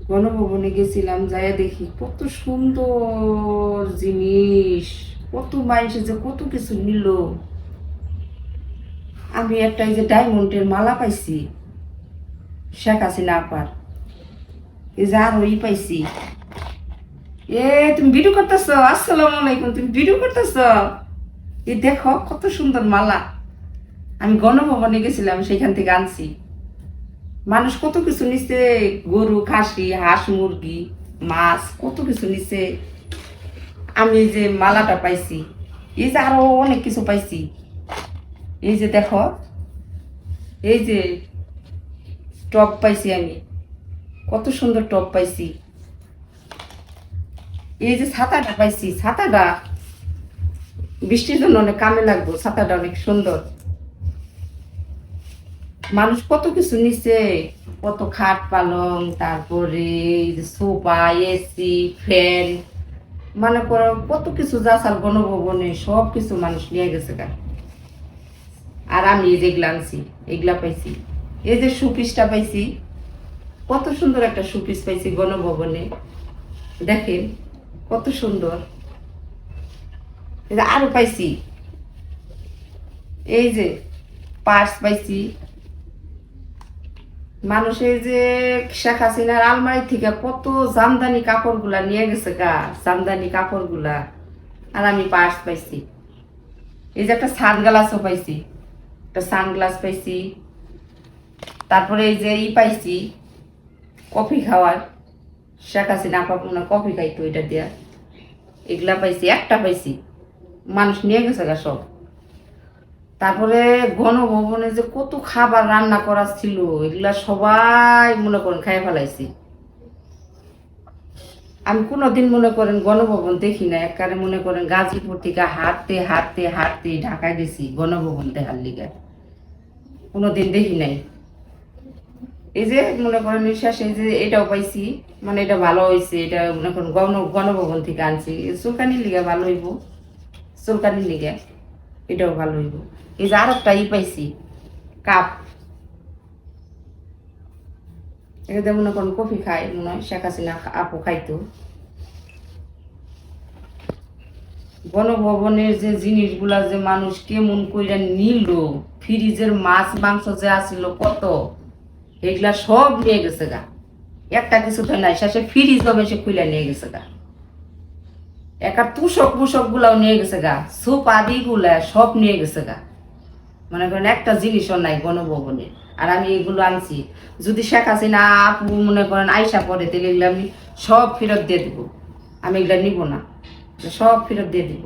গণভবনে গেছিলাম, যাইয়া দেখি কত সুন্দর জিনিস, কত মানুষে যে কত কিছু নিল। আমি একটা এই যে ডায়মন্ডের মালা পাইছি, শেখ হাসিনা আপার। এই যে আরো পাইছি। এ তুমি ভিডিও করতেছ? আসসালামু আলাইকুম, তুমি ভিডিও করতেছ? এই দেখো কত সুন্দর মালা। আমি গণভবনে গেছিলাম, সেখান থেকে আনছি। মানুষ কত কিছু নিচ্ছে, গরু, খাসি, হাঁস, মুরগি, মাছ, কত কিছু নিচ্ছে। আমি এই যে মালাটা পাইছি, এই যে আরো অনেক কিছু পাইছি। এই যে দেখো, এই যে টপ পাইছি আমি, কত সুন্দর টপ পাইছি। এই যে ছাতাটা পাইছি, ছাতাটা বৃষ্টির জন্য অনেক কামে লাগবে, ছাতাটা অনেক সুন্দর। মানুষ কত কিছু নিচ্ছে, কত খাট পালং, তারপরে এই যে সোফা, এসি, ফ্যান, মনে করো কত কিছু যাচাল গণভবনে সব কিছু মানুষ নিয়ে গেছে গা। আর আমি এই যে এগুলা আনছি, এগুলা পাইছি। এই যে শোপিসটা পাইছি, কত সুন্দর একটা শোপিস পাইছি গণভবনে। দেখেন কত সুন্দর। এই যে আরো পাইছি, এই যে পার্স পাইছি। মানুষের যে শেখ হাসিনার আলমারি থেকে কত জামদানি কাপড় গুলা নিয়ে গেছে গা, জামদানি কাপড় গুলা। আর আমি পার্স পাইছি। এই যে একটা সানগ্লাসও পাইছি, একটা সানগ্লাস পাইছি। তারপরে এই যে পাইছি কফি খাওয়ার, শেখ হাসিনা আপা মনে হয় কফি খাইতো এটা দিয়া। এগুলা পাইছি, একটা পাইছি। মানুষ নিয়ে গেছে গা সব। তারপরে গণভবনে যে কত খাবার রান্না করা ছিল, এগুলা সবাই মনে করেন খাই ফেলাইছি। আমি কোনোদিন মনে করেন গণভবন দেখি না, একবারে মনে করেন গাজীপুর থেকে হাঁটতে হাঁটতে হাঁটতে ঢাকা গেছি গণভবন দেখার লিগে। কোনোদিন দেখি নাই। এই যে মনে করেন নিঃশ্বাস, এই যে এটাও পাইছি, মানে এটা ভালো হয়েছে, এটা মনে করেন গণভবন থেকে আনছি। চুলকানির লিগে ভালো হইব, চুলকানির লিগে এটাও ভালো হইব। এই যে আর একটা পাইছি, কাপ। এটাতে মনে করেন কফি খায়, মনে হয় শেখ হাসিনা আপু খাইতো। গণভবনের যে জিনিসগুলা যে মানুষ কেমন কইরা নিল, ফ্রিজের মাছ মাংস যে আসিল কত, এগুলা সব নিয়ে গেছে গা। একটা কিছু তো নাই, শেষে ফ্রিজ হবে সে খুলে নিয়ে গেছে গা। একা তুষক মুষক গুলাও নিয়ে গেছে গা, সুপ আদি গুলা সব নিয়ে গেছে গা। মনে করেন একটা জিনিসও নাই গণভবনে। আর আমি এগুলো আনছি, যদি শেখ হাসিনা আপু মনে করেন আইসা পরে, তাহলে এগুলো আমি সব ফেরত দিয়ে দিব। আমি এগুলা নিব না, সব ফেরত দিয়ে দিব।